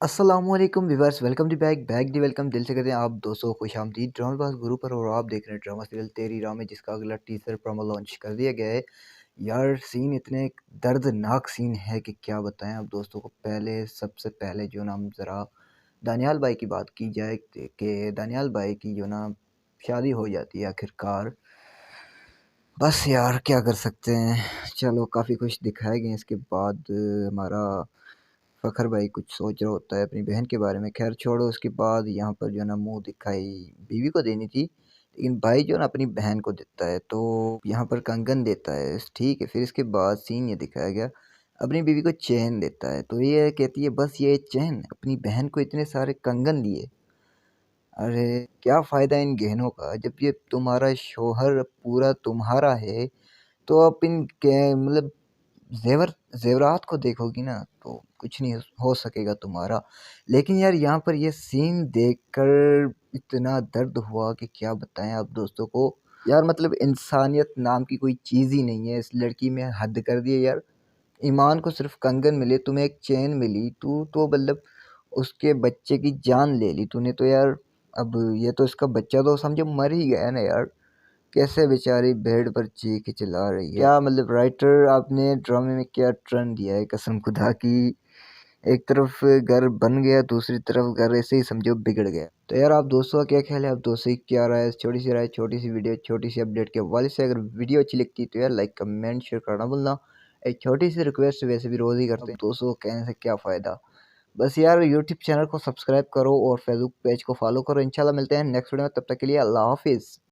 अस्सलामुअलैकुम viewers, welcome to back the welcome. दिल से कहते हैं आप दोस्तों को खुशामदीद। ड्रामाबाज गुरु पर और आप देख रहे हैं ड्रामा सीरियल तेरी राह में, जिसका अगला टीजर प्रोमो लॉन्च कर दिया गया है। यार सीन इतने दर्दनाक सीन है कि क्या बताएं आप दोस्तों को। सबसे पहले जो ना हम ज़रा दानियाल भाई की बात की जाए कि दानियाल भाई की जो ना शादी हो जाती है आखिरकार। बस यार क्या कर सकते हैं। चलो काफ़ी कुछ दिखाया गया। इसके बाद हमारा फ़खर भाई कुछ सोच रहा होता है अपनी बहन के बारे में। खैर छोड़ो, उसके बाद यहाँ पर जो है ना मुँह दिखाई बीवी को देनी थी, लेकिन भाई जो है ना अपनी बहन को देता है, तो यहाँ पर कंगन देता है, ठीक है। फिर इसके बाद सीन ये दिखाया गया, अपनी बीवी को चैन देता है, तो ये कहती है बस ये चैन, अपनी बहन को इतने सारे कंगन दिए। अरे क्या फ़ायदा इन गहनों का जब ये तुम्हारा शौहर पूरा तुम्हारा है। तो आप इन के मतलब ज़ेवरात को देखोगी ना तो कुछ नहीं हो सकेगा तुम्हारा। लेकिन यार यहाँ पर ये सीन देखकर इतना दर्द हुआ कि क्या बताएं आप दोस्तों को। यार मतलब इंसानियत नाम की कोई चीज़ ही नहीं है इस लड़की में। हद कर दिए यार। ईमान को सिर्फ कंगन मिले, तुम्हें एक चेन मिली, तू तो मतलब उसके बच्चे की जान ले ली तूने तो यार। अब ये तो इसका बच्चा तो समझो मर ही गया ना यार। कैसे बेचारी बेड पर चीख चिल्ला रही है। क्या मतलब राइटर आपने ड्रामे में क्या टर्न दिया है कसम खुदा की। एक तरफ घर बन गया, दूसरी तरफ घर ऐसे ही समझो बिगड़ गया। तो यार आप दोस्तों का क्या ख्याल है, आप दोस्तों की क्या राय है। छोटी सी राय, छोटी सी वीडियो, छोटी सी अपडेट के हवाले से अगर वीडियो अच्छी लगती है तो यार लाइक कमेंट शेयर करना भूलना। एक छोटी सी रिक्वेस्ट वैसे भी रोज़ ही करते हैं दोस्तों को, कहने से क्या फ़ायदा। बस यार यूट्यूब चैनल को सब्सक्राइब करो और फेसबुक पेज को फॉलो करो। इंशाल्लाह मिलते हैं नेक्स्ट वीडियो में, तब तक के लिए अल्लाह हाफिज़।